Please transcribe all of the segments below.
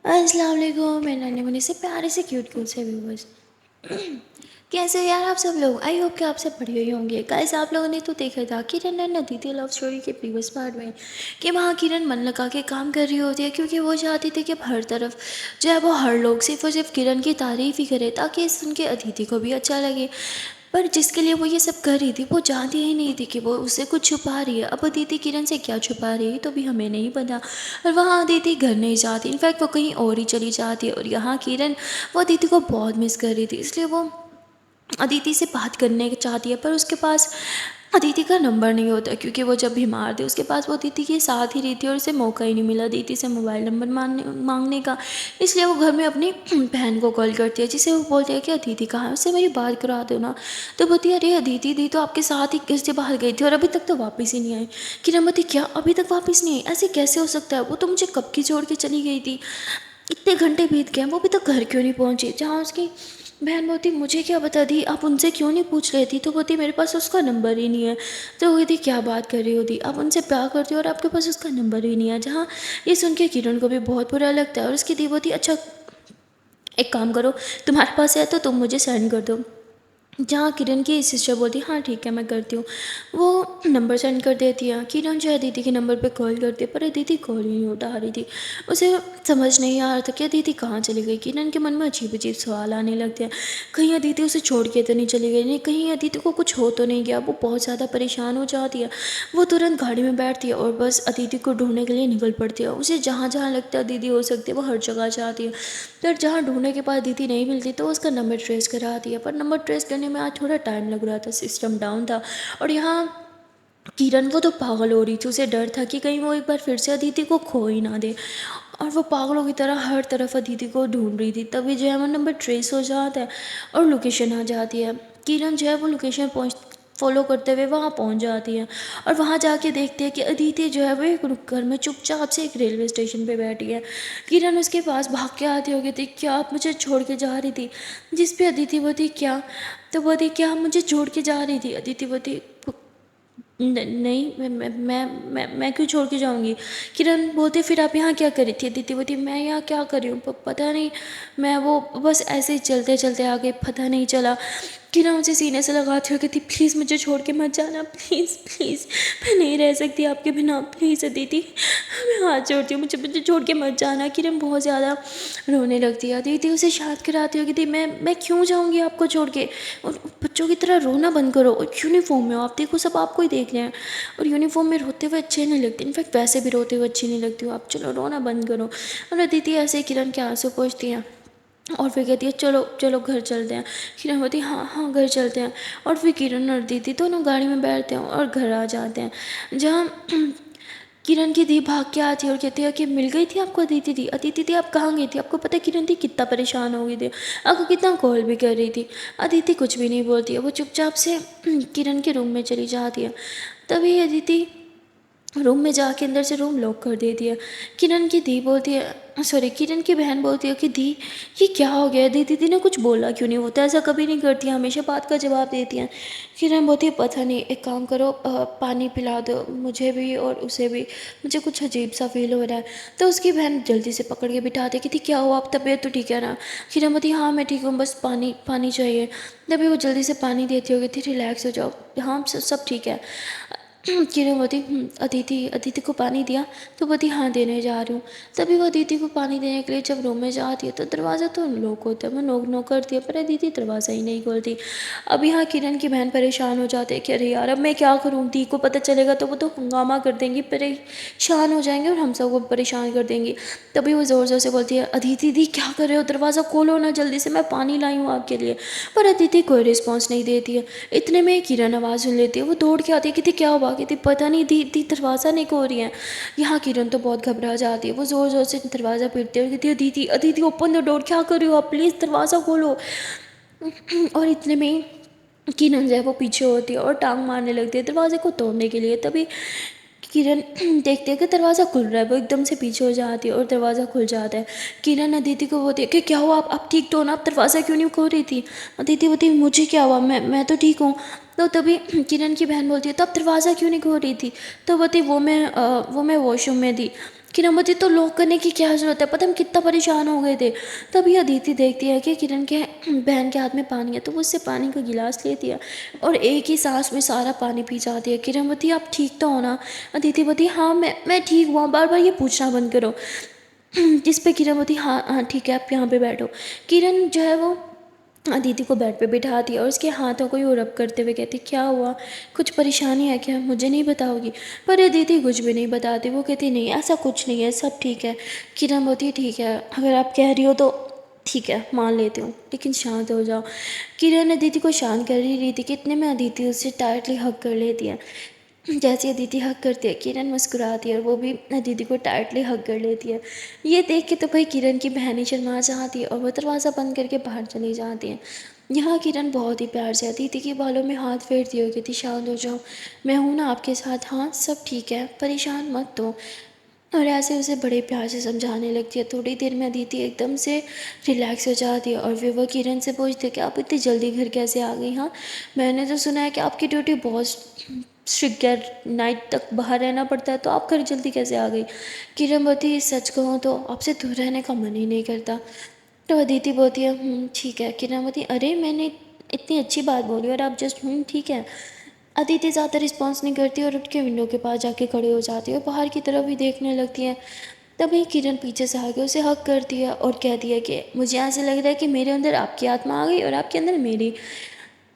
अस्सलाम वालेकुम मेरे नन्हे मुन्ने से प्यारे से क्यूट से व्यूवर्स। कैसे हो यार आप सब लोग। आई होप कि आप सब बढ़िया ही होंगे। गाइस आप लोगों ने तो देखा था किरण और अदिति लव स्टोरी के प्रीवियस पार्ट में कि वहाँ किरण मन लगा के काम कर रही होती है, क्योंकि वो चाहती थी कि अब हर तरफ जो है वो हर लोग सिर्फ और सिर्फ किरण की तारीफ़ ही करे, ताकि सुन के अदिति को भी अच्छा लगे। पर जिसके लिए वो ये सब कर रही थी वो जानती ही नहीं थी कि वो उससे कुछ छुपा रही है। अब अदिति किरण से क्या छुपा रही है तो भी हमें नहीं पता। और वहाँ अदिति घर नहीं जाती, इनफैक्ट वो कहीं और ही चली जाती है। और यहाँ किरण वो अदिति को बहुत मिस कर रही थी, इसलिए वो अदिति से बात करने चाहती है, पर उसके पास अदिति का नंबर नहीं होता, क्योंकि वो जब बीमार थी उसके पास वो अदिति के साथ ही रही थी और उसे मौका ही नहीं मिला अदिति से मोबाइल नंबर मांगने का। इसलिए वो घर में अपनी बहन को कॉल करती है, जिसे वो बोलती है कि अदिति कहाँ है, उससे मेरी बात करा दो ना। तो बोलती है अरे अदिति दी तो आपके साथ ही घर से बाहर गई थी और अभी तक तो वापस ही नहीं आई। किरण बोलती क्या अभी तक वापस नहीं आई, ऐसे कैसे हो सकता है, वो तो मुझे कब की छोड़ के चली गई थी, इतने घंटे बीत गए वो भी तक घर क्यों नहीं पहुंची। जहाँ उसकी बहन बोलती मुझे क्या बता दी, आप उनसे क्यों नहीं पूछ रही थी। तो बोलती मेरे पास उसका नंबर ही नहीं है। तो वो थी क्या बात कर रही होती, आप उनसे प्यार करती हो और आपके पास उसका नंबर ही नहीं है। जहाँ ये सुन के किरण को भी बहुत बुरा लगता है और उसकी दी बोलती अच्छा एक काम करो, तुम्हारे पास है तो तुम मुझे सेंड कर दो। जहाँ किरण की सिस्टर बोलती हाँ ठीक है मैं करती हूँ। वो नंबर सेंड कर देती है। किरण जो है दीदी के नंबर पे कॉल करती है, पर दीदी कॉल ही नहीं उठा रही थी। उसे समझ नहीं आ रहा था कि दीदी कहाँ चली गई। किरण के मन में अजीब अजीब सवाल आने लगते हैं, कहीं अदिति उसे छोड़ के तो नहीं चली गई, नहीं कहीं अदिति को कुछ हो तो नहीं गया। वो बहुत ज़्यादा परेशान हो जाती है। वो तुरंत गाड़ी में बैठती है और बस अदिति को ढूंढने के लिए निकल पड़ती है। उसे जहाँ जहाँ लगता है दीदी हो सकती है वो हर जगह जाती है। फिर जहाँ ढूंढने के बाद दीदी नहीं मिलती तो उसका नंबर ट्रेस कराती है, पर नंबर ट्रेस करने में आज थोड़ा टाइम लग रहा था, सिस्टम डाउन था। और यहाँ किरण वो तो पागल हो रही थी, उसे डर था कि कहीं वो एक बार फिर से अदिति को खो ही ना दे। और वो पागलों की तरह हर तरफ अदिति को ढूंढ रही थी। तभी जो है वो नंबर ट्रेस हो जाता है और लोकेशन आ जाती है। किरण जो है वो लोकेशन पहुँच फॉलो करते हुए वहाँ पहुँच जाती है और वहाँ जाके देखते हैं कि अदिति जो है वो एक घर में चुपचाप से एक रेलवे स्टेशन पे बैठी है। किरण उसके पास भाग के आती होगी थी क्या आप मुझे छोड़ के जा रही थी। जिस पे अदिति बोती क्या, तो बोती क्या आप मुझे छोड़ के जा रही थी। अदिति बोती नहीं मैं क्यों छोड़ के जाऊंगी। किरण बोलते फिर आप यहाँ क्या करी थी। अदिति बोलती मैं यहाँ क्या कर रही हूँ पता नहीं, मैं वो बस ऐसे ही चलते चलते आ गई, पता नहीं चला। किरण उसे सीने से लगाती हो कहती प्लीज़ मुझे छोड़ के मत जाना, प्लीज़ प्लीज़ मैं नहीं रह सकती आपके बिना, प्लीज़ अदिति मैं हाथ जोड़ती हूँ, मुझे मुझे छोड़ के मत जाना। किरण बहुत ज़्यादा रोने लगती है। अदिति उसे शांत कराती होगी थी मैं क्यों जाऊँगी आपको छोड़ के, और बच्चों की तरह रोना बंद करो और यूनिफॉर्म में हो आप, देखो सब आपको ही देख रहे हैं और यूनिफॉर्म में रोते हुए अच्छे नहीं लगते, इनफैक्ट वैसे भी रोते हुए अच्छी नहीं लगती हो आप, चलो रोना बंद करो। और अदिति ऐसे ही किरण के आंसू पोंछती हैं और फिर कहती है चलो चलो घर चलते हैं। किरण बोलती है हाँ हाँ घर चलते हैं। और फिर किरण और दीदी दोनों गाड़ी में बैठते हैं और घर आ जाते हैं। जहाँ किरण की दी भाग के आती है और कहती है कि मिल गई थी आपको अदिति दी, अदिति दी आप कहाँ गई थी। आपको पता है किरण दी कितना परेशान हो गई थी, आपको कितना कॉल भी कर रही थी। अदिति कुछ भी नहीं बोलती है, वो चुपचाप से किरण के रूम में चली जाती है। तभी अदिति रूम में जाके अंदर से रूम लॉक कर देती है। किरण की दी बोलती है सॉरी किरण की बहन बोलती है कि दी ये क्या हो गया, दीदी ने कुछ बोला क्यों नहीं, होता ऐसा कभी नहीं करती, हमेशा बात का जवाब देती हैं। किरण बोलती है पता नहीं, एक काम करो पानी पिला दो मुझे भी और उसे भी, मुझे कुछ अजीब सा फील हो रहा है। तो उसकी बहन जल्दी से पकड़ के बिठाते कि थी क्या हुआ, आप तबीयत तो ठीक है ना। किरण बोलती हाँ मैं ठीक हूँ, बस पानी पानी चाहिए। तभी वो जल्दी से पानी देती होगी थी, रिलैक्स हो जाओ हाँ सब ठीक है। किरण बोलती अदिति अदिति को पानी दिया, तो बोलती हाँ देने जा रही हूँ। तभी वो अदिति को पानी देने के लिए जब रूम में जाती है तो दरवाज़ा तो लॉक होता है, वो नोक नोक करती है पर अदिति दरवाज़ा ही नहीं खोलती। अब यहाँ किरण की बहन परेशान हो जाती है कि अरे यार अब मैं क्या करूँ, दी को पता चलेगा तो वो तो हंगामा कर देंगी, परेशान हो जाएंगे और हम सबको परेशान कर देंगी। तभी वो ज़ोर ज़ोर से बोलती है अदिति दी क्या कर रहे हो, दरवाज़ा खोलो ना जल्दी से, मैं पानी लाई हूँ आपके लिए। पर अदिति कोई रिस्पॉन्स नहीं देती है। इतने में किरण आवाज़ सुन लेती है, वो दौड़ के आती है कि क्या हुआ, कहती पता नहीं दी दरवाज़ा नहीं खोल रही है। यहाँ किरण तो बहुत घबरा जाती है, वो ज़ोर ज़ोर से दरवाज़ा पीटती है और कहती है दीदी अदिति ओपन द डोर, क्या कर रही हो आप, प्लीज़ दरवाज़ा खोलो। और इतने में किरण जो है वो पीछे होती है और टांग मारने लगती है दरवाजे को तोड़ने के लिए। तभी किरण देखती है कि दरवाज़ा खुल रहा है, वो एकदम से पीछे हो जाती है और दरवाज़ा खुल जाता है। किरण अदिति को बोलती है कि क्या हुआ, आप ठीक तो हो ना, आप दरवाज़ा क्यों नहीं खोल रही थी। अदिति बोलती मुझे क्या हुआ, मैं तो ठीक हूँ। तो तभी किरण की बहन बोलती है तो आप दरवाज़ा क्यों नहीं खोल रही थी। तो बोलती वो मैं वॉशरूम में थी। किरण तो लॉक करने की क्या ज़रूरत है, पता है हम कितना परेशान हो गए थे। तभी अदिति देखती है कि किरण के बहन के हाथ में पानी है, तो वो उससे पानी का गिलास लेती है और एक ही सांस में सारा पानी पी जाती है। किरण आप ठीक तो हो ना? अदिति बोलती है हाँ मैं ठीक हुआ, बार बार ये पूछना बंद करो। जिस पे किरण बोलती हाँ हाँ ठीक है, आप यहाँ पे बैठो। किरण जो है वो अदिति को बेड पे बिठाती है और उसके हाथों को यूँ रब करते हुए कहती क्या हुआ, कुछ परेशानी है क्या, मुझे नहीं बताओगी? पर अदिति कुछ भी नहीं बताती, वो कहती नहीं ऐसा कुछ नहीं है, सब ठीक है। किरण बोलती है ठीक है, अगर आप कह रही हो तो ठीक है मान लेती हूँ, लेकिन शांत हो जाओ। किरण अदिति को शांत कर ही रही थी कि इतने में अदिति उससे टाइटली हग कर लेती है। जैसे अदिति हग करती है किरण मुस्कुराती है और वो भी अदिति को टाइटली हग कर लेती है। ये देख के तो भाई किरण की बहनें शर्मा जाती है और वो दरवाज़ा बंद करके बाहर चली जाती हैं। यहाँ किरण बहुत ही प्यार से अदिति के बालों में हाथ फेरती हो, कहती शांत हो जाओ, मैं हूँ ना आपके साथ, हाँ सब ठीक है, परेशान मत हो। और ऐसे उसे बड़े प्यार से समझाने लगती है। थोड़ी देर में अदिति एकदम से रिलैक्स हो जाती है और फिर वो किरण से पूछती है कि आप इतनी जल्दी घर कैसे आ गई? हाँ मैंने तो सुना है कि आपकी ड्यूटी बहुत स्ट्रिक्ट है, नाइट तक बाहर रहना पड़ता है, तो आप घर जल्दी कैसे आ गई? किरण बोलती है सच कहूँ तो आपसे दूर रहने का मन ही नहीं करता। तो अदिति बोलती है ठीक है। किरण बोलती अरे मैंने इतनी अच्छी बात बोली और आप जस्ट ठीक है। अदिति ज़्यादा रिस्पॉन्स नहीं करती और उठ के विंडो के पास जाके खड़े हो जाती है और बाहर की तरफ भी देखने लगती है। तभी किरण पीछे से आके उसे हक करती है और कहती है कि मुझे ऐसे लग रहा है कि मेरे अंदर आपकी आत्मा आ गई और आपके अंदर मेरी।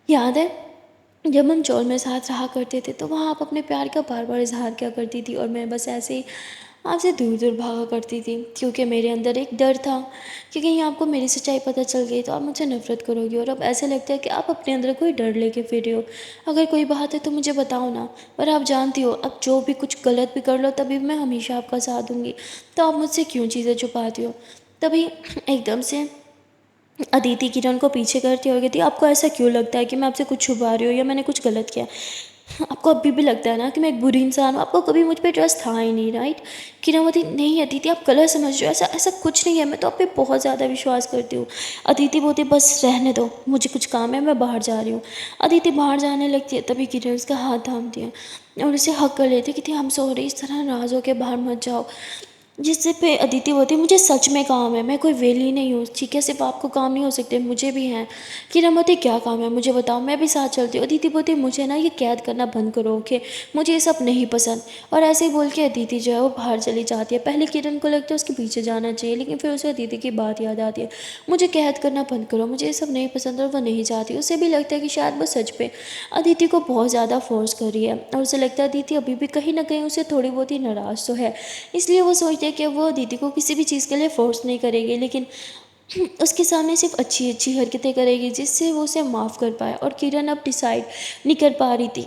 याद है जब हम चौल में साथ रहा करते थे तो वहाँ आप अपने प्यार का बार बार इजहार किया करती थी और मैं बस ऐसे ही आपसे दूर दूर भागा करती थी, क्योंकि मेरे अंदर एक डर था कि कहीं आपको मेरी सच्चाई पता चल गई तो आप मुझसे नफरत करोगी। और अब ऐसे लगता है कि आप अपने अंदर कोई डर लेके फिर रहे हो। अगर कोई बात है तो मुझे बताओ ना, पर आप जानती हो अब जो भी कुछ गलत भी कर लो तभी मैं हमेशा आपका साथ दूंगी, तो आप मुझसे क्यों चीज़ें छुपाती हो? तभी एकदम से अदिति किरण को पीछे करती है और कहती है आपको ऐसा क्यों लगता है कि मैं आपसे कुछ छुपा रही हूँ या मैंने कुछ गलत किया? आपको अभी भी लगता है ना कि मैं एक बुरी इंसान हूँ, आपको कभी मुझ पर ट्रस्ट था ही नहीं, राइट? किरण बोलती नहीं अदिति आप गलत समझ रहे हो, ऐसा ऐसा कुछ नहीं है, मैं तो आप पे बहुत ज़्यादा विश्वास करती हूँ। अदिति बोलती बस रहने दो, मुझे कुछ काम है, मैं बाहर जा रही हूँ। अदिति बाहर जाने लगती है तभी किरण उसका हाथ थामती है और उसे हक कर लेती है कि हम सॉरी, इस तरह नाराज़ होकर बाहर मत जाओ। जिससे पे अदिति बोलती मुझे सच में काम है, मैं कोई वेली नहीं हूँ, ठीक है? सिर्फ आपको काम नहीं हो सकते, मुझे भी हैं। किरण बोलती क्या काम है मुझे बताओ, मैं भी साथ चलती हूँ। अदिति बोलती मुझे ना ये कैद करना बंद करो, ओके? मुझे ये सब नहीं पसंद। और ऐसे ही बोल के अदिति जो है वो बाहर चली जाती है। पहले किरण को लगता है उसके पीछे जाना चाहिए, लेकिन फिर उसे अदिति की बात याद आती है, मुझे कैद करना बंद करो, मुझे ये सब नहीं पसंद, और वो नहीं चाहती। उसे भी लगता है कि शायद वो सच पे अदिति को बहुत ज़्यादा फोर्स कर रही है और उसे लगता है अदिति अभी भी कहीं ना कहीं उसे थोड़ी बहुत ही नाराज़ तो है। इसलिए वो सोचती है कि वो दीदी को किसी भी चीज़ के लिए फोर्स नहीं करेगी, लेकिन उसके सामने सिर्फ अच्छी अच्छी हरकतें करेगी जिससे वो उसे माफ़ कर पाए। और किरण अब डिसाइड नहीं कर पा रही थी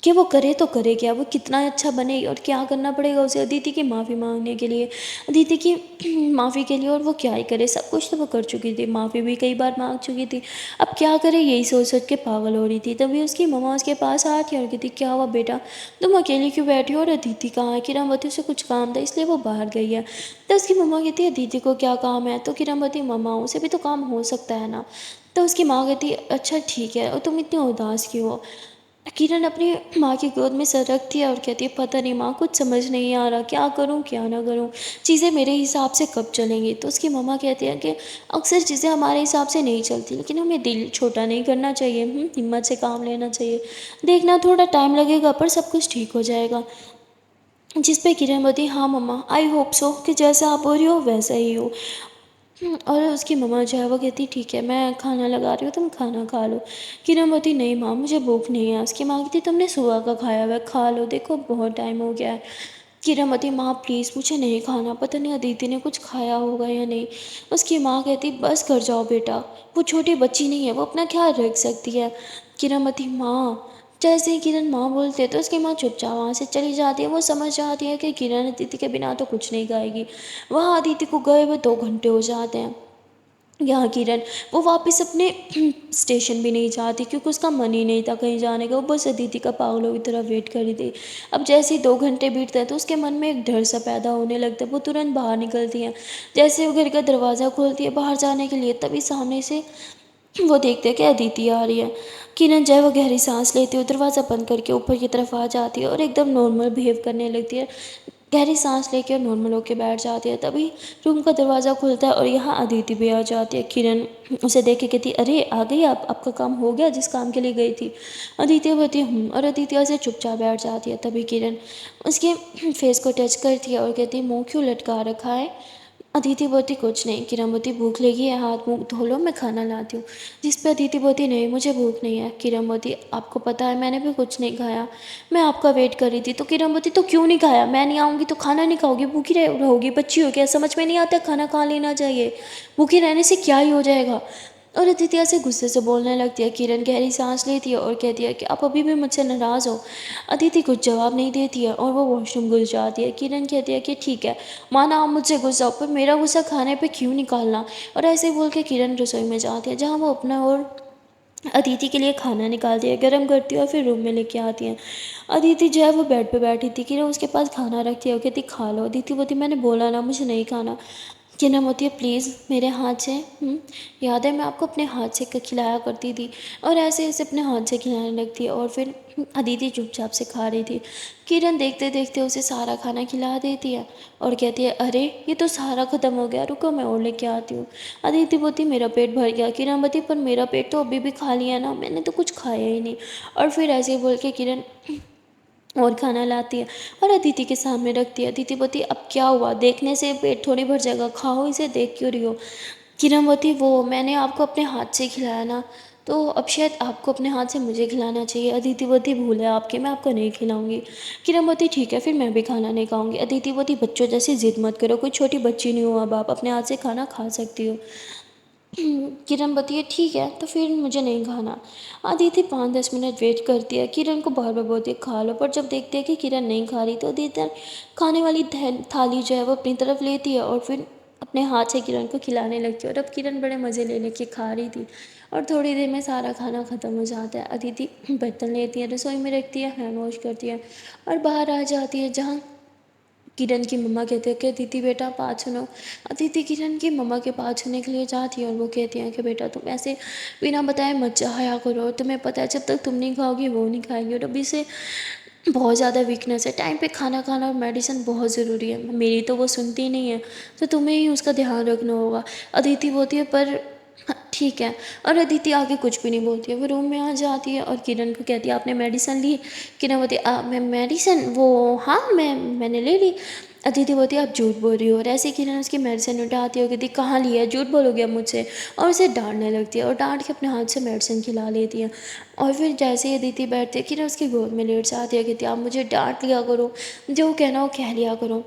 कि वो करे तो करे क्या, वो कितना अच्छा बने और क्या करना पड़ेगा उसे अदिति की माफ़ी मांगने के लिए, अदिति की माफ़ी के लिए। और वो क्या ही करे, सब कुछ तो वो कर चुकी थी, माफ़ी भी कई बार मांग चुकी थी, अब क्या करे यही सोच सोच के पागल हो रही थी। तभी उसकी मम्मा उसके पास आती और कहती क्या हुआ बेटा, तुम अकेली क्यों बैठी हो और अदिति कहाँ है? किरणवती उसे कुछ काम था इसलिए वो बाहर गई है। तो उसकी मम्मा कहती है अदिति को क्या काम है? तो किरणवती मम्मा उसे भी तो काम हो सकता है ना। तो उसकी माँ कहती है अच्छा ठीक है, और तुम इतनी उदास क्यों हो? किरण अपनी माँ की गोद में सर रखती है और कहती है पता नहीं माँ, कुछ समझ नहीं आ रहा, क्या करूँ क्या ना करूँ, चीज़ें मेरे हिसाब से कब चलेंगी? तो उसकी मम्मा कहती है कि अक्सर चीज़ें हमारे हिसाब से नहीं चलती, लेकिन हमें दिल छोटा नहीं करना चाहिए, हिम्मत से काम लेना चाहिए, देखना थोड़ा टाइम लगेगा पर सब कुछ ठीक हो जाएगा। जिस पे किरण बोलती हाँ मम्मा, आई होप सो कि जैसा आप हो रही हो वैसा ही हो। और उसकी मम्मा जो है वो कहती ठीक है मैं खाना लगा रही हूँ, तुम खाना खा लो। किरण बोलती नहीं माँ, मुझे भूख नहीं है। उसकी माँ कहती तुमने सुबह का खाया हुआ है, खा लो, देखो बहुत टाइम हो गया है। किरण बोलती माँ प्लीज़ मुझे नहीं खाना, पता नहीं अदिति ने कुछ खाया होगा या नहीं। उसकी माँ कहती बस कर जाओ बेटा, वो छोटी बच्ची नहीं है, वो अपना ख्याल रख सकती है। किरण बोलती माँ, जैसे ही किरण माँ बोलते हैं तो उसकी माँ चुपचाप वहाँ से चली जाती है। वो समझ जाती है कि किरण अदिति के बिना तो कुछ नहीं खाएगी। वहाँ अदिति को गए हुए 2 घंटे हो जाते हैं। यहाँ किरण वो वापस अपने स्टेशन भी नहीं जाती क्योंकि उसका मन ही नहीं था कहीं जाने का, वो बस अदिति का पागलों की तरह वेट कर रही थी। अब जैसे ही 2 घंटे बीतते हैं तो उसके मन में एक डर सा पैदा होने लगता है, वो तुरंत बाहर निकलती है। जैसे वो घर का दरवाज़ा खोलती है बाहर जाने के लिए तभी सामने से वो देखते हैं कि अदिति आ रही है। किरण जो है वो गहरी सांस लेती है, दरवाज़ा बंद करके ऊपर की तरफ आ जाती है और एकदम नॉर्मल बिहेव करने लगती है। गहरी सांस लेके और नॉर्मल होके बैठ जाती है। तभी रूम का दरवाज़ा खुलता है और यहाँ अदिति भी आ जाती है। किरण उसे देख के कहती, अरे आ गई आप, आपका काम हो गया जिस काम के लिए गई थी? अदिति बोलती हूँ, और अदिति ऐसे चुपचाप बैठ जाती है। तभी किरण उसके फेस को टच करती है और कहती है, मुँह क्यों लटका रखा है? अदिति बोलती, कुछ नहीं। किरण बोलती, भूख लगी है, हाथ मुँह धो लो, मैं खाना लाती हूँ। जिस पे अदिति बोलती, नहीं मुझे भूख नहीं है। किरण बोलती, आपको पता है मैंने भी कुछ नहीं खाया, मैं आपका वेट कर रही थी। तो किरण बोलती, तो क्यों नहीं खाया? मैं नहीं आऊँगी तो खाना नहीं खाओगी, भूखी रहोगी? बच्ची हो क्या, समझ में नहीं आता? खाना खा लेना चाहिए, भूखे रहने से क्या ही हो जाएगा? और अदिति ऐसे गुस्से से बोलने लगती है। किरण गहरी सांस लेती है और कहती है कि आप अभी भी मुझसे नाराज़ हो? अदिति कुछ जवाब नहीं देती है और वो वॉशरूम घुस जाती है। किरण कहती है कि ठीक है, माना आप मुझसे गुस्सा हो, पर मेरा गुस्सा खाने पे क्यों निकालना? और ऐसे बोल के किरण रसोई में जाती है, जहाँ वो अपना और अदिति के लिए खाना निकालती है, गर्म करती है और फिर रूम में लेके आती है। अदिति जो है वो बेड पे बैठी थी, किरण उसके पास खाना रखती है और कहती, खा लो। अदिति बोलती, मैंने बोला ना मुझे नहीं खाना। किरण होती है, प्लीज़ मेरे हाथ से, याद है मैं आपको अपने हाथ से खिलाया करती थी। और ऐसे ऐसे अपने हाथ से खिलाने लगती है और फिर अदिति चुपचाप से खा रही थी। किरण देखते देखते उसे सारा खाना खिला देती है और कहती है, अरे ये तो सारा ख़त्म हो गया, रुको मैं और लेके आती हूँ। अदिति बोलती, मेरा पेट भर गया। किरण बोलती, पर मेरा पेट तो अभी भी खाली है ना, मैंने तो कुछ खाया ही नहीं। और फिर ऐसे ही बोल के किरण और खाना लाती है और अदिति के सामने रखती है। अदिति बोलती, अब क्या हुआ, देखने से पेट थोड़ी भर जाएगा, खाओ इसे, देख क्यों रही हो? किरण बोलती, वो मैंने आपको अपने हाथ से खिलाया ना, तो अब शायद आपको अपने हाथ से मुझे खिलाना चाहिए। अदिति बोलती, भूल है आपकी, मैं आपको नहीं खिलाऊंगी। किरण बोलती, ठीक है फिर मैं भी खाना नहीं खाऊंगी। अदिति बोलती, बच्चों जैसी जिद मत करो, कोई छोटी बच्ची नहीं हो, अब आप अपने हाथ से खाना खा सकती हो। किरण बताइए, ठीक है तो फिर मुझे नहीं खाना। अदिति 5-10 मिनट वेट करती है, किरण को बार बार बोलती है खा लो, पर जब देखती है कि किरण नहीं खा रही तो अदिति खाने वाली थाली जो है वो अपनी तरफ लेती है और फिर अपने हाथ से किरण को खिलाने लगती है। और अब किरण बड़े मज़े ले लेके खा रही थी और थोड़ी देर में सारा खाना ख़त्म हो जाता है। अदिति बर्तन लेती है, रसोई में रखती है, हैंड वॉश करती है और बाहर आ जाती है, जहाँ किरण की मम्मा कहते हैं कि अदिति बेटा पाँच सुनो। अदिति किरण की मम्मा के पाँच होने के लिए जाती है और वो कहती हैं कि बेटा तुम ऐसे बिना बताए मत जाया करो, तुम्हें पता है जब तक तुम नहीं खाओगी वो नहीं खाएगी, और अभी से बहुत ज़्यादा वीकनेस है, टाइम पे खाना खाना और मेडिसिन बहुत ज़रूरी है। मेरी तो वो सुनती नहीं है, तो तुम्हें ही उसका ध्यान रखना होगा। अदिति बोलती है, पर हाँ, ठीक है। और अदिति आगे कुछ भी नहीं बोलती है, वो रूम में आ जाती है और किरण को कहती है, आपने मेडिसिन ली? किरण बोलती है, मैं मेडिसिन वो हाँ मैंने ले ली। अदिति बोलती है, आप झूठ बोल रही हो। और ऐसे ही किरण उसकी मेडिसिन उठाती है और कहती, कहाँ ली है, झूठ बोलोगे अब मुझसे? और उसे डांटने लगती है और डांट के अपने हाथ से मेडिसिन खिला लेती है। और फिर जैसे ही अदिति बैठती है, किरण उसकी गोद में लेट जाती है, कहती है, आप मुझे डांट लिया करो, जो कहना हो कह लिया करो,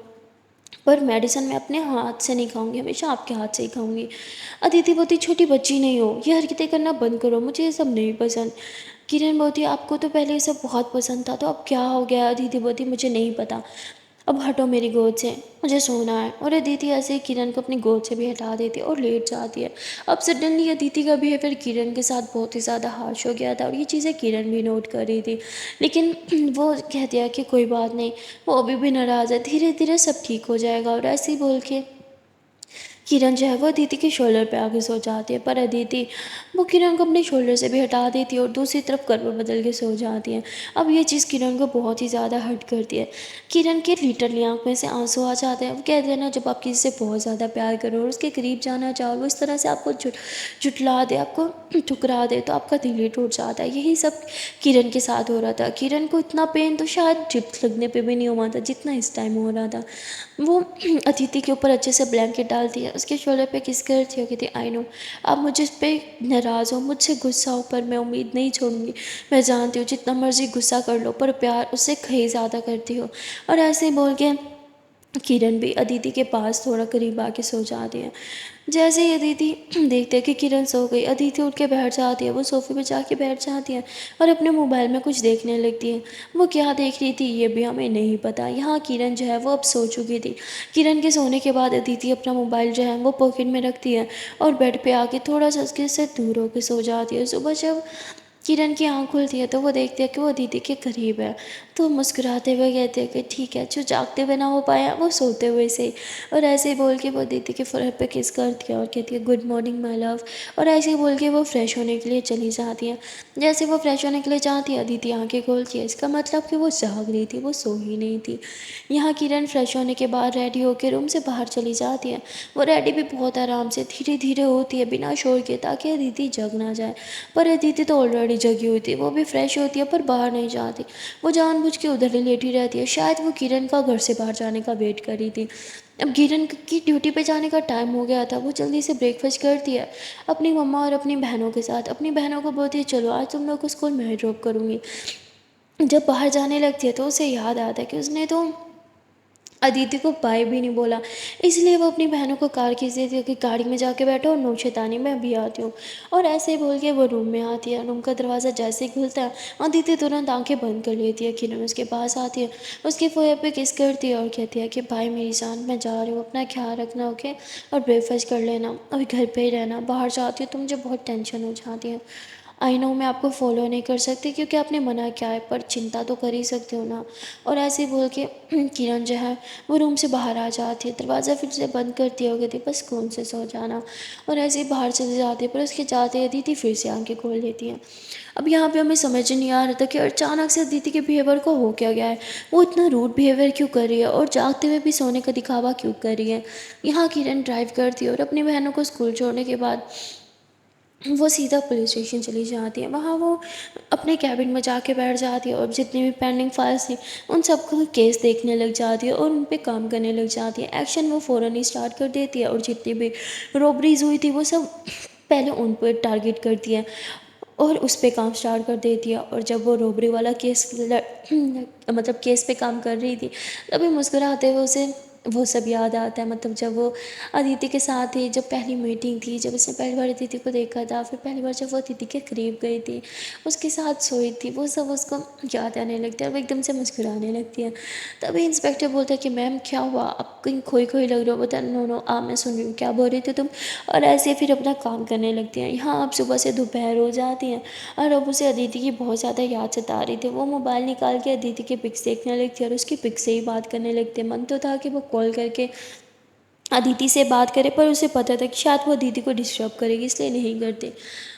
पर मेडिसिन मैं अपने हाथ से नहीं खाऊंगी, हमेशा आपके हाथ से ही खाऊंगी। अदिति बोलती, छोटी बच्ची नहीं हो, ये हरकतें करना बंद करो, मुझे ये सब नहीं पसंद। किरण बोलती, आपको तो पहले ये सब बहुत पसंद था, तो अब क्या हो गया? अदिति बोलती, मुझे नहीं पता, अब हटो मेरी गोद से, मुझे सोना है। और अदिति ऐसे ही किरण को अपनी गोद से भी हटा देती है और लेट जाती है। अब सडनली अदिति का बिहेवियर किरण के साथ बहुत ही ज़्यादा हार्श हो गया था और ये चीज़ें किरण भी नोट कर रही थी, लेकिन वो कहती है कि कोई बात नहीं, वो अभी भी नाराज़ है, धीरे धीरे सब ठीक हो जाएगा। और ऐसे ही बोल के किरण जो है वो अदिति के शोल्डर पे आके सो जाती है, पर अदिति वो किरण को अपने शोल्डर से भी हटा देती है और दूसरी तरफ करवट बदल के सो जाती है। अब ये चीज़ किरण को बहुत ही ज़्यादा हर्ट करती है। किरण के लिटरली आँख में से आंसू आ जाते हैं। वो कहते हैं ना, जब आप किसी से बहुत ज़्यादा प्यार करो और उसके करीब जाना चाहो, वो इस तरह से आपको झुटला दे, आपको ठुकरा दे, तो आपका दिल ही टूट जाता है। यही सब किरण के साथ हो रहा था। किरण को इतना पेन तो शायद जिप्स लगने पे भी नहीं हुआ था जितना इस टाइम हो रहा था। वो अदिति के ऊपर अच्छे से ब्लैंकेट डालती है, उसके शोल्डर पे किस करती है, कहती, आई नो आप मुझे इस पर नाराज़ हो, मुझसे गुस्सा हो, पर मैं उम्मीद नहीं छोड़ूंगी। मैं जानती हूँ जितना मर्जी गुस्सा कर लो, पर प्यार उससे कहीं ज़्यादा करती हो। और ऐसे ही बोल के किरण भी अदिति के पास थोड़ा करीब आके सो जाती है। जैसे ही अदिति देखते हैं कि किरण सो गई, अदिति उठ के बैठ जाती है, वो सोफे पे जाके बैठ जाती है और अपने मोबाइल में कुछ देखने लगती है। वो क्या देख रही थी ये भी हमें नहीं पता। यहाँ किरण जो है वो अब सो चुकी थी। किरण के सोने के बाद अदिति अपना मोबाइल जो है वो पॉकेट में रखती है और बेड पे आके थोड़ा सा उसके से दूर होकर सो जाती है। सुबह जब किरण की आँख खुलती है तो वो देखती है कि वो अदिति के करीब है। तो मुस्कुराते हुए कहती है कि ठीक है, जो जागते हुए ना हो पाया वो सोते हुए से। और ऐसे ही बोल के वो दीदी के फोrehead पे किस करती है और कहती है गुड मॉर्निंग माय लव। और ऐसे ही बोल के वो फ्रेश होने के लिए चली जाती है। जैसे वो फ्रेश होने के लिए जाती है, अदिति आंखें खोलती है, इसका मतलब कि वो जाग रही थी, वो सो ही नहीं थी। यहाँ किरण फ्रेश होने के बाद रेडी होकर रूम से बाहर चली जाती है। वो रेडी भी बहुत आराम से धीरे धीरे होती है, बिना शोर के, ताकि अदिति जग ना जाए। पर अदिति तो ऑलरेडी जगी हुई थी, वो भी फ्रेश होती है पर बाहर नहीं जाती। वो जानबूझ के उधर ही लेटी रहती है। शायद वो किरण का घर से बाहर जाने का वेट कर रही थी। अब किरण की ड्यूटी पे जाने का टाइम हो गया था। वो जल्दी से ब्रेकफास्ट करती है अपनी मम्मा और अपनी बहनों के साथ। अपनी बहनों को बोलती है चलो आज तुम लोग को स्कूल में ही ड्रॉप करूँगी। जब बाहर जाने लगती है तो उसे याद आता है कि उसने तो अदिति को बाय भी नहीं बोला। इसलिए वो अपनी बहनों को कार खींच देती है कि गाड़ी में जाके बैठो और नो शैतानी, मैं भी आती हूँ। और ऐसे ही बोल के वो रूम में आती है। रूम का दरवाज़ा जैसे ही खुलता है, अदिति तुरंत आंखें बंद कर लेती है। किरण उसके पास आती है, उसके फोrehead पे किस करती है और कहती है कि भाई मेरी जान, मैं जा रही हूँ, अपना ख्याल रखना, ओके, और ब्रेकफास्ट कर लेना, अभी घर पे ही रहना, बाहर जाती हूँ तो मुझे बहुत टेंशन हो जाती है। आई नो मैं आपको फॉलो नहीं कर सकती क्योंकि आपने मना किया है, पर चिंता तो कर ही सकते हो ना। और ऐसे ही बोल के किरण जो है वो रूम से बाहर आ जाती है, दरवाज़ा फिर से बंद करती है और कहती है बस कौन से सो जाना। और ऐसे ही बाहर चले जाते हैं, पर उसके जाते ही अदिति फिर से आंखें खोल लेती हैं। अब यहाँ पे हमें समझ नहीं आ रहा था कि अचानक से अदिति के बिहेवियर को हो क्या गया है। वो इतना रूड बिहेवियर क्यों कर रही है और जागते हुए भी सोने का दिखावा क्यों कर रही है। यहाँ किरण ड्राइव करती है और अपनी बहनों को स्कूल छोड़ने के बाद वो सीधा पुलिस स्टेशन चली जाती है। वहाँ वो अपने कैबिन में जाके बैठ जाती है और जितनी भी पेंडिंग फाइल्स थी उन सबका केस देखने लग जाती है और उन पे काम करने लग जाती है। एक्शन वो फ़ौरन ही स्टार्ट कर देती है और जितनी भी रॉबरीज हुई थी वो सब पहले उन पर टारगेट करती है और उस पे काम स्टार्ट कर देती है। और जब वो रॉबरी वाला केस मतलब केस पे काम कर रही थी, तभी मुस्कुराते हुए उसे वो सब याद आता है। मतलब जब वो अदिति के साथ थी, जब पहली मीटिंग थी, जब उसने पहली बार अदिति को देखा था, फिर पहली बार जब वो अदिति के करीब गई थी, उसके साथ सोई थी, वो सब उसको याद आने लगता है और वो एकदम से मुस्कुराने लगती है। तभी इंस्पेक्टर बोलता है कि मैम क्या हुआ, आप कहीं खोई खोई लग रहे हो। बता नो नो मैं सुन रही हूँ, क्या बोल रही थी तुम। और ऐसे फिर अपना काम करने लगती हैं। यहाँ अब सुबह से दोपहर हो जाती हैं और अब उसे अदिति की बहुत ज़्यादा याद सता रही थी। वो मोबाइल निकाल के अदिति के पिक्स देखने लगती है और उसकी पिक्स से ही बात करने लगती है। मन तो था कि वो कॉल करके अदिति से बात करे, पर उसे पता था कि शायद वो अदिति को डिस्टर्ब करेगी, इसलिए नहीं करते।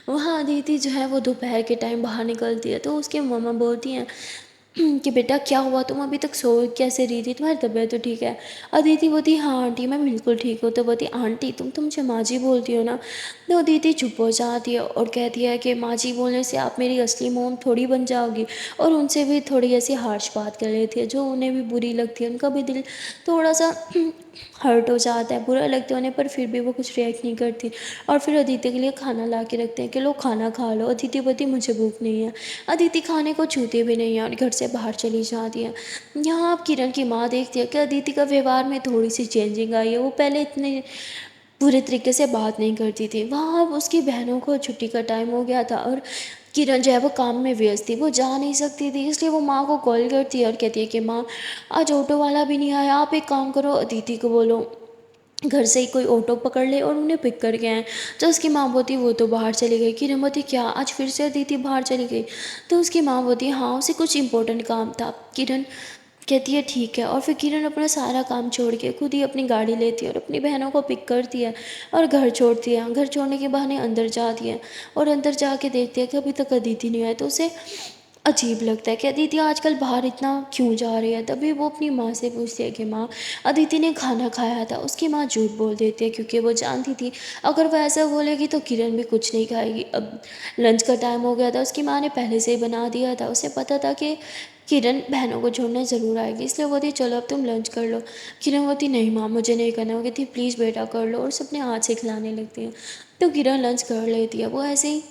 वहाँ अदिति जो है वो दोपहर के टाइम बाहर निकलती है तो उसके मम्मा बोलती हैं कि बेटा क्या हुआ, तुम अभी तक सो कैसे रही थी, तुम्हारी तबीयत तो ठीक है। अदिति बोलती हाँ आंटी मैं बिल्कुल ठीक हूँ। तो बोलती आंटी तुम तो मुझे माँ जी बोलती हो ना। तो अदिति चुप हो जाती है और कहती है कि माँ जी बोलने से आप मेरी असली मोम थोड़ी बन जाओगी। और उनसे भी थोड़ी ऐसी हार्श बात कर लेती है जो उन्हें भी बुरी लगती है। उनका भी दिल थोड़ा सा हर्ट हो जाता है, बुरा लगता है उन्हें, पर फिर भी वो कुछ रिएक्ट नहीं करती। और फिर अदिति के लिए खाना ला के रखते हैं कि लो खाना खा लो। अदिति बोलती मुझे भूख नहीं है। अदिति खाने को छूती भी नहीं है और घर से बाहर चली जाती है। यहाँ आप किरण की माँ देखती है कि अदिति का व्यवहार में थोड़ी सी चेंजिंग आई है। वो पहले इतने पूरे तरीके से बात नहीं करती थी। वहाँ अब उसकी बहनों को छुट्टी का टाइम हो गया था और किरण जो है वो काम में व्यस्त थी, वो जा नहीं सकती थी। इसलिए वो माँ को कॉल करती है और कहती है कि माँ आज ऑटो वाला भी नहीं आया, आप एक काम करो अदिति को बोलो घर से ही कोई ऑटो पकड़ ले और उन्हें पिक करके आए। तो उसकी माँ बोती वो तो बाहर चली गई। किरण बोती क्या आज फिर से अदिति बाहर चली गई। तो उसकी माँ बोती हाँ उसे कुछ इंपॉर्टेंट काम था। किरण कहती है ठीक है। और फिर किरण अपना सारा काम छोड़ के खुद ही अपनी गाड़ी लेती है और अपनी बहनों को पिक करती है और घर छोड़ती है। घर छोड़ने के बहाने अंदर जाती है और अंदर जाके देखती है कि अभी तक अदिति नहीं आए। तो उसे अजीब लगता है कि अदिति आजकल बाहर इतना क्यों जा रही है। तभी वो अपनी माँ से पूछती है कि माँ अदिति ने खाना खाया था। उसकी माँ झूठ बोल देती है क्योंकि वो जानती थी अगर वह ऐसा बोलेगी तो किरण भी कुछ नहीं खाएगी। अब लंच का टाइम हो गया था, उसकी माँ ने पहले से ही बना दिया था। उसे पता था कि किरण बहनों को छोड़ने ज़रूर आएगी, इसलिए वो बोलती चलो अब तुम लंच कर लो। किरण बोलती नहीं माँ मुझे नहीं करना। वो कहती प्लीज़ बेटा कर लो और सबने हाथ से खिलाने लगती है। तो किरण लंच कर लेती है। वो ऐसे ही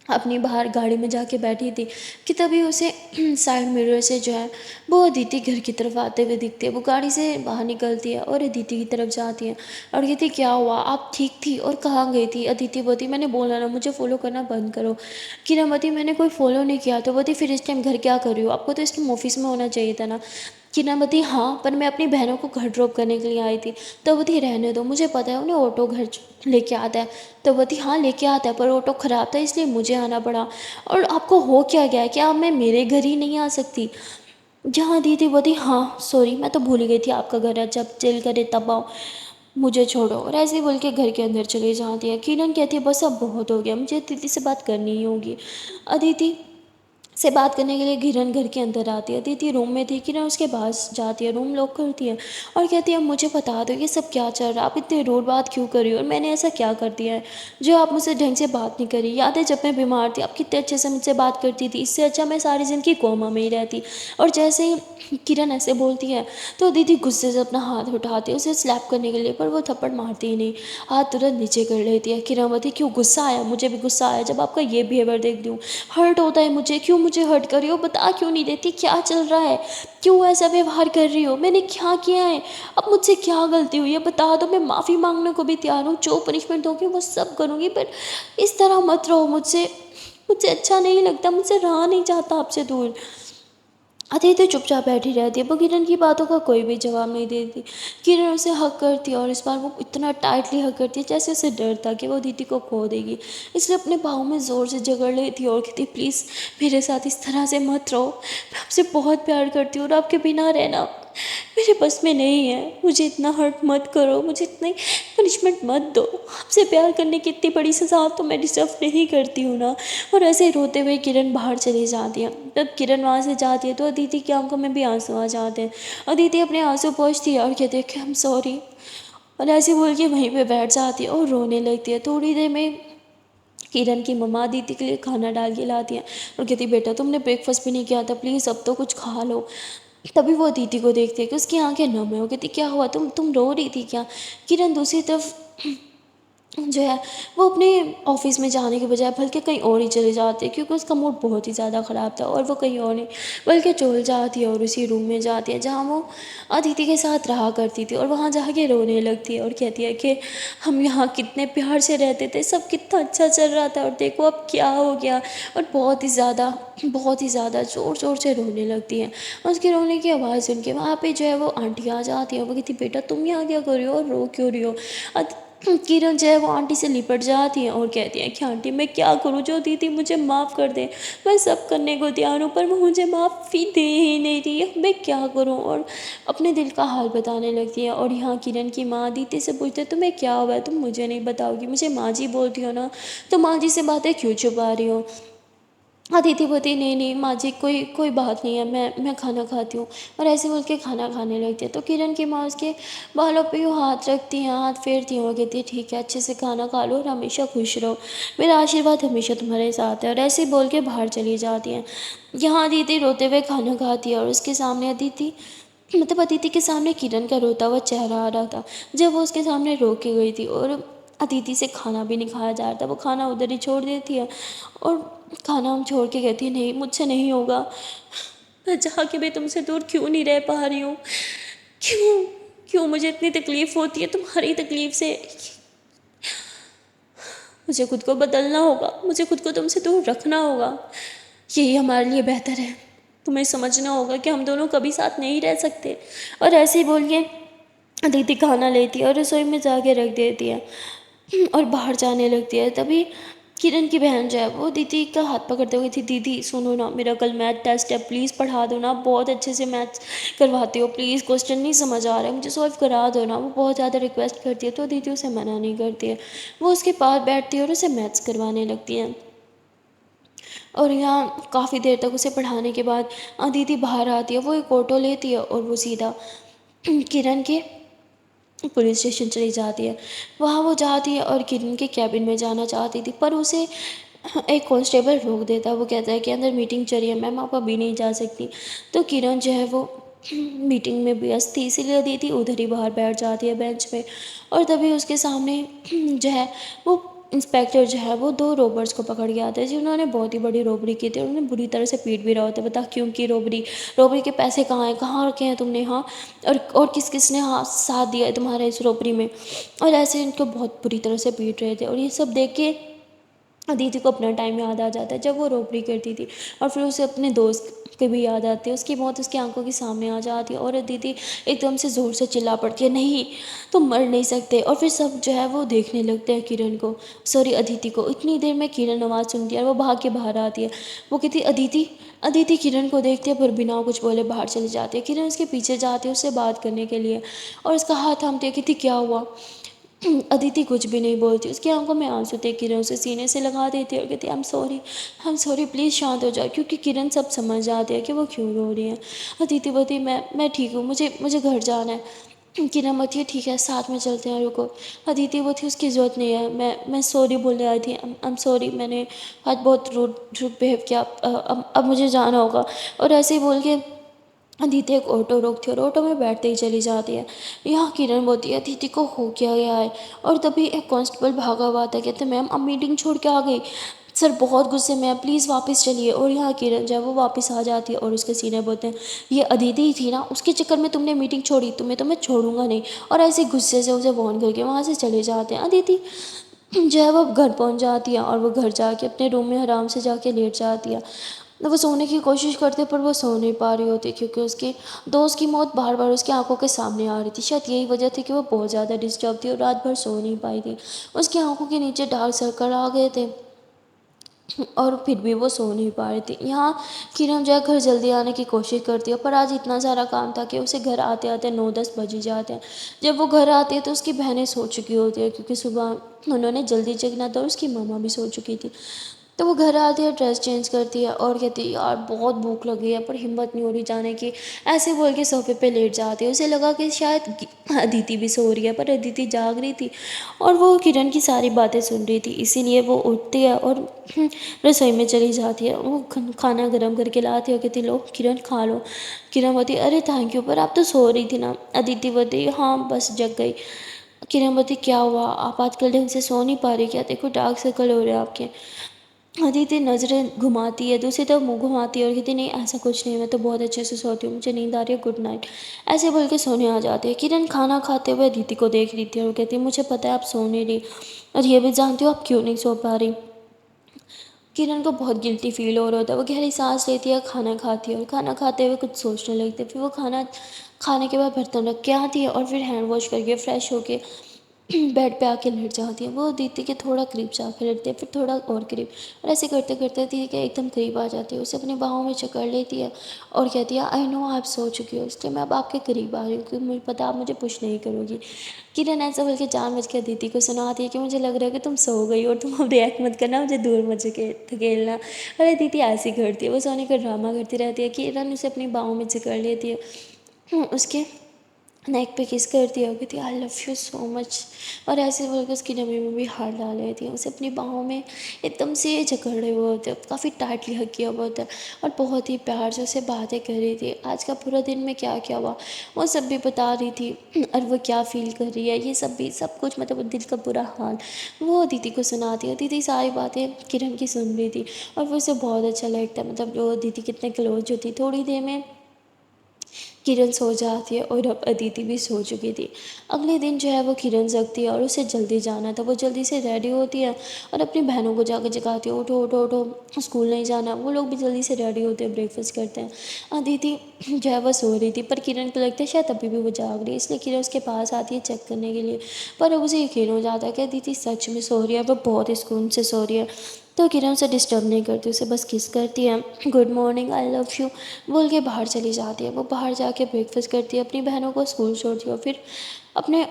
अपनी बाहर गाड़ी में जाके बैठी थी कि तभी उसे साइड मिरर से जो है वो अदिति घर की तरफ आते हुए दिखती है। वो गाड़ी से बाहर निकलती है और अदिति की तरफ जाती है और कहती क्या हुआ आप ठीक थी और कहाँ गई थी। अदिति बोती मैंने बोला ना मुझे फॉलो करना बंद करो। किरण बोती मैंने कोई फॉलो नहीं किया। तो बोती फिर इस टाइम घर क्या कर रही हो, आपको तो इस टाइम ऑफिस में होना चाहिए था ना। किरणमती हाँ पर मैं अपनी बहनों को घर ड्रॉप करने के लिए आई थी। तो वो थी रहने दो, मुझे पता है उन्हें ऑटो घर लेके आता है। तो वो थी हाँ लेके आता है पर ऑटो ख़राब था इसलिए मुझे आना पड़ा। और आपको हो क्या गया है, क्या मैं मेरे घर ही नहीं आ सकती। जहाँ दीदी बोली हाँ सॉरी मैं तो भूल ही गई थी आपका घर है, जब दिल करे तब आओ, मुझे छोड़ो। और ऐसे ही बोल के घर के अंदर चले जाती है। किरण कहती है बस अब बहुत हो गया, मुझे दीदी से बात करनी ही होगी। अदिति से बात करने के लिए किरण घर के अंदर आती है। दीदी रूम में थी, किरण उसके पास जाती है, रूम लॉक करती है और कहती है मुझे बता दो ये सब क्या चल रहा है, आप इतने रूड बात क्यों कर रही हो और मैंने ऐसा क्या कर दिया है जो आप मुझसे ढंग से बात नहीं करी। याद है जब मैं बीमार थी आप कितने अच्छे से मुझसे बात करती थी, इससे अच्छा मैं सारी ज़िंदगी कोमा में ही रहती। और जैसे ही किरण ऐसे बोलती है तो दीदी गुस्से से अपना हाथ उठाती है उसे स्लैप करने के लिए, पर वो थप्पड़ मारती ही नहीं, हाथ तुरंत नीचे कर लेती है। किरण बोलती क्यों गुस्सा आया, मुझे भी गुस्सा आया जब आपका ये बिहेवियर देख दूँ, हर्ट होता है मुझे, क्यों मुझे हर्ट कर रही हो, बता क्यों नहीं देती, क्या चल रहा है, क्यों ऐसा व्यवहार कर रही हो, मैंने क्या किया है, अब मुझसे क्या गलती हुई है बता दो, मैं माफ़ी मांगने को भी तैयार हूँ, जो पनिशमेंट दोगे वो सब करूँगी, पर इस तरह मत रहो मुझसे, मुझे अच्छा नहीं लगता, मुझसे रहा नहीं चाहता आपसे दूर। अदिति चुपचाप बैठी रहती है, वो किरण की बातों का कोई भी जवाब नहीं देती। किरण उसे हक करती है और इस बार वो इतना टाइटली हक करती है जैसे उसे डर था कि वो अदिति को खो देगी, इसलिए अपने बाहों में ज़ोर से जकड़ लेती है और कहती प्लीज़ मेरे साथ इस तरह से मत रहो, मैं आपसे बहुत प्यार करती हूँ और आपके बिना रहना मेरे बस में नहीं है, मुझे इतना हर्ट मत करो, मुझे इतनी पनिशमेंट मत दो, आपसे प्यार करने की इतनी बड़ी सज़ा तो मैं डिजर्व नहीं करती हूँ ना। और ऐसे ही रोते हुए किरण बाहर चली जाती है। जब किरण वहाँ से जाती है तो अदिति की आंखों में भी आंसू आ जाते हैं। अदिति अपने आंसू पोंछती है और कहती है कि आई एम सॉरी, और ऐसे बोल के वहीं पे बैठ जाती है और रोने लगती है। थोड़ी देर में किरण की मम्मा अदिति के लिए खाना डाल के लाती है और कहती बेटा तुमने ब्रेकफास्ट भी नहीं किया था, प्लीज़ अब तो कुछ खा लो। तभी वो अदिति को देखती है कि उसकी आंखें नम है। वो कहती क्या हुआ, तुम रो रही थी क्या। किरण दूसरी तरफ जो है वो अपने ऑफिस में जाने के बजाय बल्कि कहीं और ही चले जाती है, क्योंकि उसका मूड बहुत ही ज़्यादा ख़राब था और वो कहीं और नहीं बल्कि चल जाती है और उसी रूम में जाती है जहाँ वो अदिति के साथ रहा करती थी, और वहाँ जाके रोने लगती है और कहती है कि हम यहाँ कितने प्यार से रहते थे, सब कितना अच्छा चल रहा था और देखो अब क्या हो गया। और बहुत ही ज़्यादा ज़ोर ज़ोर से रोने लगती है। उसके रोने की आवाज़ सुन के वहाँ पे जो है वो आंटी आ जाती है। वो कहती बेटा तुम यहाँ क्या कर रही हो और रो क्यों रही हो। किरण जो है वो आंटी से लिपट जाती है और कहती है कि आंटी मैं क्या करूँ, जो दीदी मुझे माफ़ कर दे, मैं सब करने को तैयार हूँ पर वो मुझे माफ़ी दे ही नहीं रही है, मैं क्या करूँ। और अपने दिल का हाल बताने लगती है। और यहाँ किरण की माँ दीदी से पूछते तुम्हें क्या हुआ है, तुम मुझे नहीं बताओगी, मुझे माँ जी बोलती हो ना, तो माँ जी से बातें क्यों छुपा रही हो। अदिति बोलती नहीं नहीं माँ जी कोई कोई बात नहीं है, मैं खाना खाती हूँ। और ऐसे बोल के खाना खाने लगती है तो किरण की माँ उसके बालों पे यूँ हाथ रखती हैं, हाथ फेरती हैं और कहती है ठीक है अच्छे से खाना खा लो और हमेशा खुश रहो, मेरा आशीर्वाद हमेशा तुम्हारे साथ है। और ऐसे बोल के बाहर चली जाती हैं। यहाँ अदिति रोते हुए खाना खाती है और उसके सामने अदिति मतलब अदिति के सामने किरण का रोता हुआ चेहरा आ रहा था, जब वो उसके सामने रो के गई थी। और अदिति से खाना भी नहीं खाया जा रहा था, वो खाना उधर ही छोड़ देती है और खाना हम छोड़ के कहती है नहीं मुझसे नहीं होगा, मैं चाह के भी तुमसे दूर क्यों नहीं रह पा रही हूँ, क्यों क्यों मुझे इतनी तकलीफ़ होती है तुम्हारी तकलीफ़ से, मुझे खुद को बदलना होगा, मुझे खुद को तुमसे दूर रखना होगा, यही हमारे लिए बेहतर है, तुम्हें समझना होगा कि हम दोनों कभी साथ नहीं रह सकते। और ऐसे ही बोल के दीदी खाना लेती है और रसोई में जाके रख देती है और बाहर जाने लगती है। तभी किरण की बहन जो है वो दीदी का हाथ पकड़ते हुए थी, दीदी सुनो ना मेरा कल मैथ टेस्ट है, प्लीज़ पढ़ा दो ना, बहुत अच्छे से मैथ्स करवाते हो, प्लीज़ क्वेश्चन नहीं समझ आ रहा है मुझे सॉल्व करा दो ना, वो बहुत ज़्यादा रिक्वेस्ट करती है। तो दीदी उसे मना नहीं करती है, वो उसके पास बैठती है और उसे मैथ्स करवाने लगती है। और यहाँ काफ़ी देर तक उसे पढ़ाने के बाद दीदी बाहर आती है, वो एक ऑटो लेती है और वो सीधा किरण के पुलिस स्टेशन चली जाती है। वहाँ वो जाती है और किरण के कैबिन में जाना चाहती थी, पर उसे एक कांस्टेबल रोक देता है। वो कहता है कि अंदर मीटिंग चल रही है मैम, आप अभी नहीं जा सकती। तो किरण जो है वो मीटिंग में व्यस्त थी, इसीलिए दीदी उधर ही बाहर बैठ जाती है बेंच पे। और तभी उसके सामने जो है वो इंस्पेक्टर जो है वो दो रोबर्स को पकड़ के आता है जिन्होंने बहुत ही बड़ी रॉबरी की थी। उन्होंने बुरी तरह से पीट भी रहा होता है, बता क्यों की रॉबरी, रॉबरी के पैसे कहाँ हैं, कहाँ रखे हैं तुमने, हाँ, और किस किस ने हाँ साथ दिया है तुम्हारे इस रॉबरी में। और ऐसे इनको बहुत बुरी तरह से पीट रहे थे। और ये सब देख के दीदी को अपना टाइम याद आ जाता है जब वो रॉबरी करती थी और फिर उसे अपने दोस्त की भी याद आती है, उसकी मौत उसकी आंखों के सामने आ जाती है और अदिति एकदम से ज़ोर से चिल्ला पड़ती है, नहीं तुम मर नहीं सकते। और फिर सब जो है वो देखने लगते हैं किरण को, सॉरी अदिति को। इतनी देर में किरण आवाज़ सुनती है और वो भाग के बाहर आती है। वो कहती अदिति, अदिति किरण को देखती है पर बिना कुछ बोले बाहर चली जाती है। किरण उसके पीछे जाती है उससे बात करने के लिए और उसका हाथ थामती है, कहती क्या हुआ। अदिति कुछ भी नहीं बोलती, उसकी आंखों में आंसू थे। किरण उसे सीने से लगा देती है और कहती है आई एम सॉरी प्लीज़ शांत हो जाओ, क्योंकि किरण सब समझ जाती है कि वो क्यों रो रही है। अदिति बोलती मैं ठीक हूँ, मुझे मुझे घर जाना है। किरण बोलती है ठीक है साथ में चलते हैं, रुको। अदिति बोलती है उसकी ज़रूरत नहीं है, मैं सॉरी बोलने आई थी, आई एम सॉरी, मैंने आज बहुत रूड रूड बिहेव किया, अब मुझे जाना होगा। और ऐसे ही बोल के अदिति एक ऑटो रोकती है और ऑटो में बैठते ही चली जाती है। यहाँ किरण बोलती है अदिति को हो क्या गया है। और तभी एक कांस्टेबल भागा हुआ आता है, कहते मैम अब मीटिंग छोड़ के आ गई, सर बहुत गुस्से में है, प्लीज़ वापस चलिए। और यहाँ किरण जो है वो वापस आ जाती है और उसके सीने बोलते हैं ये अदिति ही थी ना, उसके चक्कर में तुमने मीटिंग छोड़ी, तुम्हें तो मैं छोड़ूंगा नहीं। और ऐसे गुस्से से उसे वार्न करके वहाँ से चले जाते हैं। अदिति जो है वो घर पहुंच जाती है और वो घर जाके अपने रूम में आराम से जाके लेट जाती है। वो सोने की कोशिश करती है पर वो सो नहीं पा रही होती, क्योंकि उसके दोस्त की मौत बार बार उसकी आंखों के सामने आ रही थी। शायद यही वजह थी कि वो बहुत ज़्यादा डिस्टर्ब थी और रात भर सो नहीं पाई थी। उसकी आंखों के नीचे डार्क सर्कल आ गए थे और फिर भी वो सो नहीं पा रही थी। यहाँ किरण जो है घर जल्दी आने की कोशिश करती है, पर आज इतना सारा काम था कि उसे घर आते आते 9-10 बज ही जाते हैं। जब वो घर आती है तो उसकी बहनें सो चुकी होती है, क्योंकि सुबह उन्होंने जल्दी जगना था और उसकी मम्मा भी सो चुकी थी। तो वो घर आती है, ड्रेस चेंज करती है और कहती है यार बहुत भूख लगी है, पर हिम्मत नहीं हो रही जाने की। ऐसे बोल के सोफे पे लेट जाती है। उसे लगा कि शायद अदिति भी सो रही है, पर अदिति जाग रही थी और वो किरण की सारी बातें सुन रही थी। इसीलिए वो उठती है और रसोई में चली जाती है। वो खाना गर्म करके लाती है, कहती लो किरण खा लो। किरण बोलती अरे थैंक यू, पर आप तो सो रही थी ना। अदिति बोलती हाँ बस जग गई। किरण बोलती क्या हुआ, आप आजकल ढंग से सो नहीं पा रही क्या, देखो डार्क सर्कल हो रहे हैं आपके। अदिति नज़रें घुमाती है, दूसरी तरफ मुंह घुमाती है और कहती नहीं ऐसा कुछ नहीं, मैं तो बहुत अच्छे से सोती हूँ, मुझे नींद आ रही है, गुड नाइट। ऐसे बोल के सोने आ जाती है। किरण खाना खाते हुए अदिति को देख रही थी और कहती है मुझे पता है आप सो नहीं रही और ये भी जानती हो आप क्यों नहीं सो पा रही। किरण को बहुत गिल्टी फील हो रहा होता है। वो गहरी सांस लेती है, खाना खाती है और खाना खाते हुए कुछ सोचने लगती है। फिर वो खाना खाने के बाद बर्तन रख के आती है और फिर हैंड वॉश करके फ्रेश होके बेड पे आके लेट जाती है। वो दीदी के थोड़ा करीब जाके लेटती है, फिर थोड़ा और करीब, और ऐसे करते करते दीदी के एकदम करीब आ जाती है। उसे अपनी बाहों में जकड़ लेती है और कहती है आई नो आप सो चुकी हो, इसलिए मैं अब आपके करीब आ रही हूँ, क्योंकि मुझे पता आप मुझे पुश नहीं करोगी। किरण ऐसा बोल के जानबूझ के दीदी को सुनाती है कि मुझे लग रहा है कि तुम सो गई और तुम अब रिएक्ट मत करना, मुझे दूर मत धकेलना। अरे दीदी ऐसी करती है, वो सोने का ड्रामा करती रहती है। किरण उसे अपनी बाहों में जकड़ लेती है, उसके नेक पे किस करती है और कहती है I love you so much. और ऐसे बोलकर उसकी नमी में भी हाथ डाल लेती है, उसे अपनी बाहों में एकदम से जकड़े हुए होते हैं, काफ़ी टाइटली हक किया हुआ होता है और बहुत ही प्यार से उसे बातें कर रही थी। आज का पूरा दिन में क्या क्या हुआ वो सब भी बता रही थी और वो क्या फील कर रही है ये सब भी, सब कुछ मतलब दिल का बुरा हाल वो दीदी को सुनाती है। दीदी सारी बातें किरण की सुन रही थी और वो उसे बहुत अच्छा लगता है, मतलब जो दीदी कितने क्लोज होती। थोड़ी देर में किरण सो जाती है और अब अदिति भी सो चुकी थी। अगले दिन जो है वो किरण जगती है और उसे जल्दी जाना था। वो जल्दी से रेडी होती है और अपनी बहनों को जाकर जगाती है, उठो उठो उठो स्कूल नहीं जाना। वो लोग भी जल्दी से रेडी होते हैं, ब्रेकफास्ट करते हैं। अदिति जो है वो सो रही थी, पर किरण को लगता है शायद अभी भी वो जाग रही है, इसलिए किरण उसके पास आती है चेक करने के लिए। पर अब उसे यकीन हो जाता है कि अदिति सच में सो रही है, वो बहुत ही सुकून से सो रही है। तो किरण उसे डिस्टर्ब नहीं करती, उसे बस किस करती है, good morning I love you बोल के बाहर चली जाती है। वो बाहर जाके ब्रेकफास्ट करती है, अपनी बहनों को स्कूल छोड़ती है और फिर अपने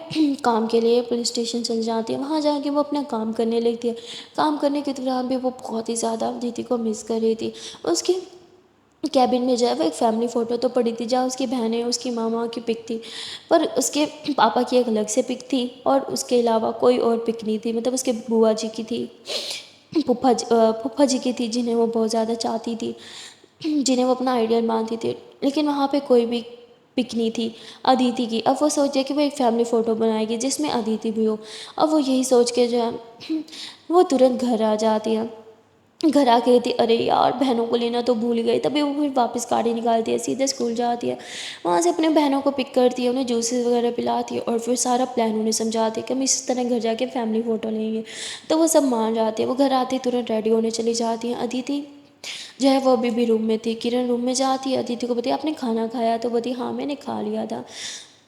काम के लिए पुलिस स्टेशन चली जाती है। वहाँ जाके वो अपना काम करने लगती है। काम करने के दौरान भी वो बहुत ही ज़्यादा दीदी को मिस कर रही थी। उसकी कैबिन में जो है वो एक फैमिली फ़ोटो तो पड़ी थी, जहाँ उसकी बहनें उसकी मामा की पिक थी, पर उसके पापा की एक अलग से पिक थी और उसके अलावा कोई और पिक नहीं थी। मतलब उसके बुआ जी की थी, फूफा जी की थी, जिन्हें वो बहुत ज़्यादा चाहती थी, जिन्हें वो अपना आइडियल मानती थी। लेकिन वहाँ पे कोई भी पिक नहीं थी अदिति की। अब वो सोचे कि वो एक फैमिली फ़ोटो बनाएगी जिसमें अदिति भी हो। अब वो यही सोच के जो है वो तुरंत घर आ जाती है। घर आके कहती अरे यार बहनों को लेना तो भूल गई। तभी वो फिर वापस गाड़ी निकालती है, सीधे स्कूल जाती है। वहाँ से अपने बहनों को पिक करती है, उन्हें जूसेस वगैरह पिलाती है और फिर सारा प्लान उन्हें समझाती है कि हम इस तरह घर जाके फैमिली फ़ोटो लेंगे। तो वो सब मान जाती है। वो घर आती तुरंत रेडी होने चली जाती हैं। अदिति जो है वो अभी भी रूम में थी। किरण रूम में जाती है, अदिति को बोलती है आपने खाना खाया? तो बोलती हाँ मैंने खा लिया था।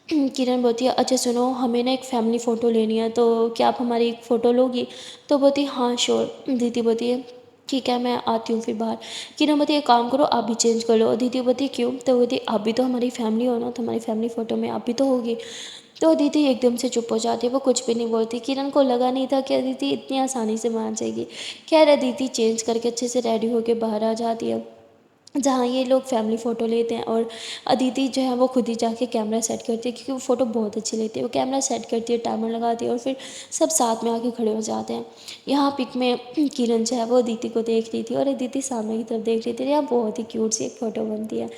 किरण बोलती है अच्छा सुनो, हमें ना एक फैमिली फ़ोटो लेनी है, तो क्या आप हमारी एक फ़ोटो लोगी? तो बोलती हाँ श्योर। दीदी बोलती है ठीक है मैं आती हूँ फिर बाहर। किरण बोलती है एक काम करो आप भी चेंज कर लो। दीदी बोलती है क्यों? तो बोलती आप भी तो हमारी फैमिली हो ना, तो हमारी फैमिली फ़ोटो में आप भी तो होगी। तो दीदी एकदम से चुप हो जाती है, वो कुछ भी नहीं बोलती। किरण को लगा नहीं था कि अदिति इतनी आसानी से मान जाएगी। खैर अदिति चेंज करके अच्छे से रेडी होकर बाहर आ जाती है, जहाँ ये लोग फैमिली फ़ोटो लेते हैं। और अदिति जो है वो खुद ही जाके कैमरा सेट करती है, क्योंकि वो फ़ोटो बहुत अच्छी लेती है। वो कैमरा सेट करती है, टाइमर लगाती है और फिर सब साथ में आके खड़े हो जाते हैं। यहाँ पिक में किरण जो है वो अदिति को देख रही थी और अदिति सामने की तरफ देख रही थी। यहाँ बहुत ही क्यूट सी एक फ़ोटो बनती है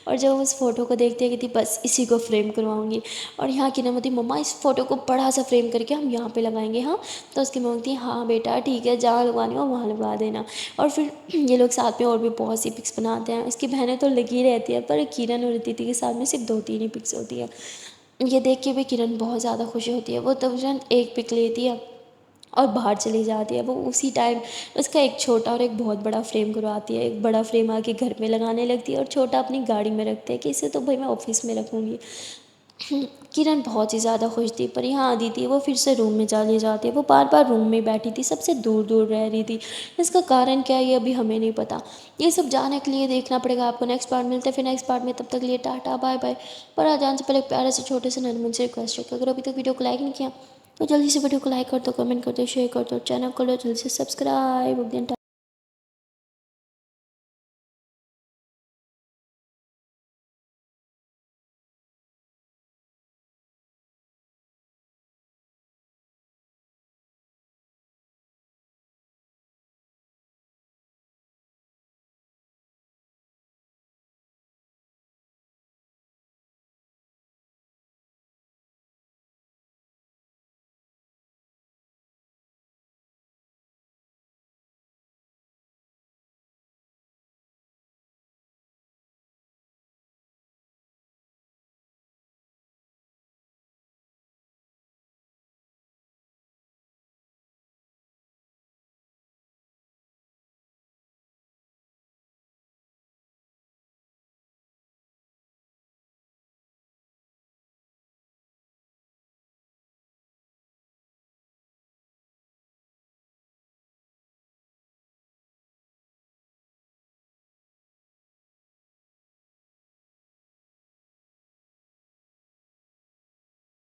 और जब उस फ़ोटो को देखते हैं कि बस इसी को फ्रेम करवाऊंगी। और यहाँ किरण बोलती मम्मा इस फ़ोटो को बड़ा सा फ्रेम करके हम यहाँ पे लगाएंगे। हाँ तो उसकी मम्मी बोलती हाँ बेटा ठीक है, जहाँ लगवानी हो वहाँ लगवा देना। और फिर ये लोग साथ में और भी बहुत सी पिक्स बनाते हैं। इसकी बहनें तो लगी रहती है, पर किरण और अदिति के साथ में सिर्फ 2-3 ही पिक्स होती है। ये देख के भी किरण बहुत ज़्यादा खुशी होती है। वो तुरंत एक पिक लेती है और बाहर चली जाती है। वो उसी टाइम उसका एक छोटा और एक बहुत बड़ा फ्रेम करवाती है। एक बड़ा फ्रेम आके घर में लगाने लगती है और छोटा अपनी गाड़ी में रखते हैं कि इसे तो भाई मैं ऑफिस में रखूँगी। किरण बहुत ही ज़्यादा खुश थी, पर यहाँ अदिति वो फिर से रूम में चली जाती है। वो बार बार रूम में बैठी थी, सबसे दूर दूर रह रही थी। इसका कारण क्या है ये अभी हमें नहीं पता। ये सब जानने के लिए देखना पड़ेगा आपको। नेक्स्ट पार्ट मिलते हैं फिर नेक्स्ट पार्ट में, तब तक के लिए टाटा बाय बाय। पर आ जाने से पहले एक प्यारे से छोटे से नन्हे से रिक्वेस्ट है कि अगर अभी तक वीडियो को लाइक नहीं किया तो जल्दी से वीडियो को लाइक कर दो, कमेंट कर दो, शेयर कर दो, चैनल को लो जल्दी से सब्सक्राइब।